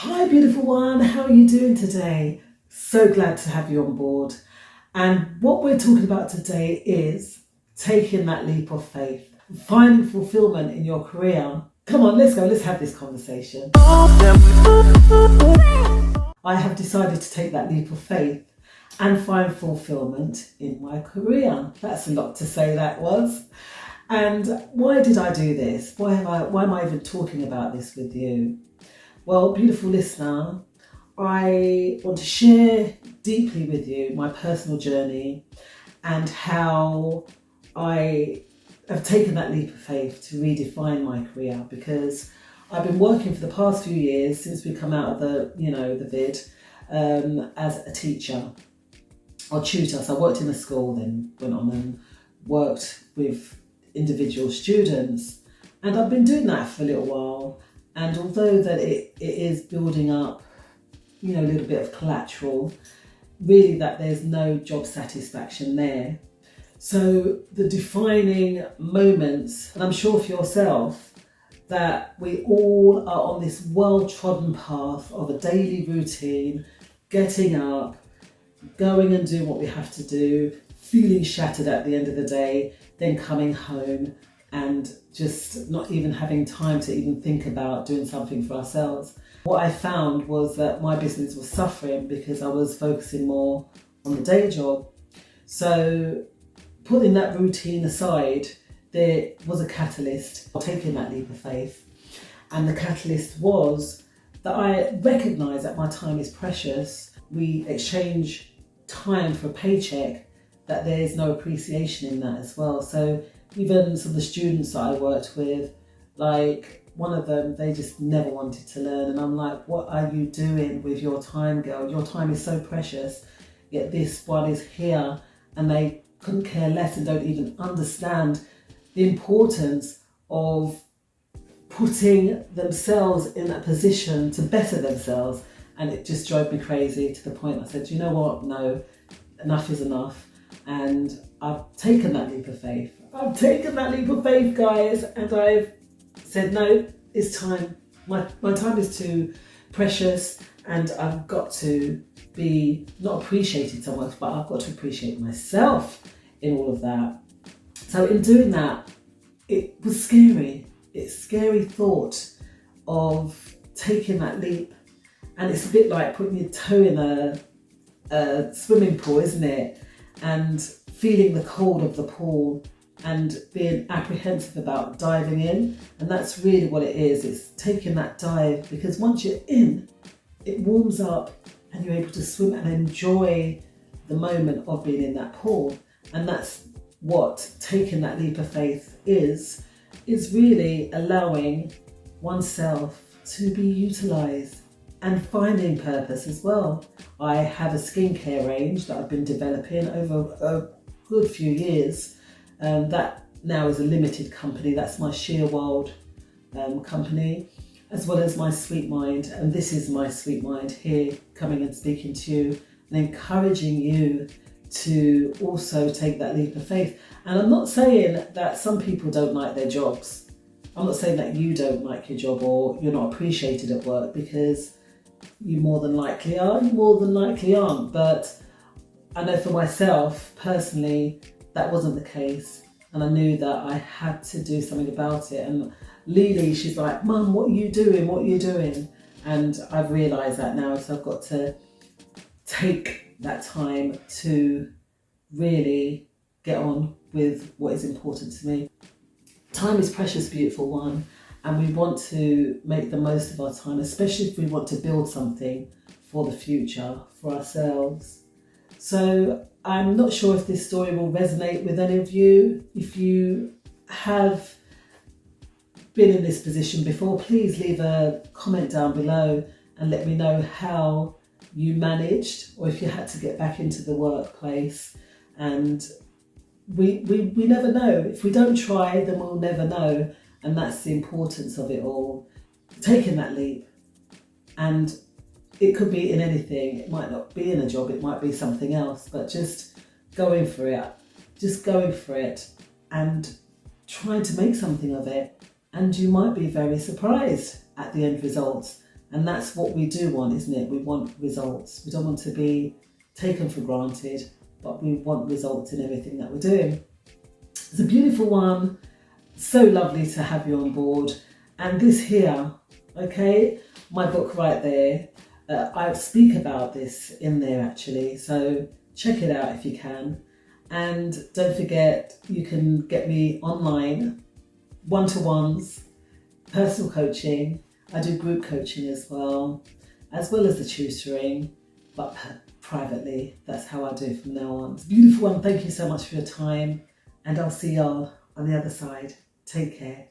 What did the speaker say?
Hi beautiful one, how are you doing today? So glad to have you on board. And what we're talking about today is taking that leap of faith, finding fulfillment in your career. Come on, let's go, let's have this conversation. I have decided to take that leap of faith and find fulfillment in my career. That's a lot to say, that was. And why did I do this? Why am I even talking about this with you? Well, beautiful listener, I want to share deeply with you my personal journey and how I have taken that leap of faith to redefine my career, because I've been working for the past few years since we come out of the vid as a teacher or tutor. So I worked in a school, then went on and worked with individual students, and I've been doing that for a little while. And although that it is building up, a little bit of collateral, really that there's no job satisfaction there. So the defining moments, and I'm sure for yourself, that we all are on this well-trodden path of a daily routine, getting up, going and doing what we have to do, feeling shattered at the end of the day, then coming home and just not even having time to even think about doing something for ourselves. What I found was that my business was suffering because I was focusing more on the day job. So putting that routine aside, there was a catalyst for taking that leap of faith. And the catalyst was that I recognised that my time is precious. We exchange time for a paycheck, that there's no appreciation in that as well. So even some of the students that I worked with, like one of them, they just never wanted to learn. And I'm like, what are you doing with your time, girl? Your time is so precious. Yet this one is here and they couldn't care less and don't even understand the importance of putting themselves in that position to better themselves. And it just drove me crazy, to the point I said, you know what? No, enough is enough. And I've taken that leap of faith. I've taken that leap of faith, guys, and I've said, no, it's time. My time is too precious, and I've got to be not appreciated so much, but I've got to appreciate myself in all of that. So in doing that, it was scary. It's a scary thought of taking that leap. And it's a bit like putting your toe in a swimming pool, isn't it? And feeling the cold of the pool and being apprehensive about diving in. And that's really what it is. It's taking that dive, because once you're in, it warms up and you're able to swim and enjoy the moment of being in that pool. And that's what taking that leap of faith is really allowing oneself to be utilised and finding purpose as well. I have a skincare range that I've been developing over a good few years. That now is a limited company. That's my Sheer World company, as well as my Sweet Mind. And this is my Sweet Mind here, coming and speaking to you and encouraging you to also take that leap of faith. And I'm not saying that some people don't like their jobs. I'm not saying that you don't like your job or you're not appreciated at work, because you more than likely are, you more than likely aren't. But I know for myself personally, that wasn't the case. And I knew that I had to do something about it. And Lily, she's like, Mum, what are you doing? What are you doing? And I've realised that now. So I've got to take that time to really get on with what is important to me. Time is precious, beautiful one. And we want to make the most of our time, especially if we want to build something for the future, for ourselves. So I'm not sure if this story will resonate with any of you. If you have been in this position before, please leave a comment down below and let me know how you managed, or if you had to get back into the workplace. And we never know. If we don't try, then we'll never know. And that's the importance of it all. Taking that leap. And it could be in anything. It might not be in a job, it might be something else, but just going for it. Just going for it and trying to make something of it. And you might be very surprised at the end results And that's what we do want, isn't it? We want results. We don't want to be taken for granted, but we want results in everything that we're doing. It's a beautiful one. So lovely to have you on board. And this here, okay, my book right there, I speak about this in there actually. So check it out if you can. And don't forget, you can get me online, one-to-ones, personal coaching. I do group coaching as well as the tutoring, but privately. That's how I do it from now on. It's a beautiful one. Thank you so much for your time, and I'll see y'all on the other side. Take care.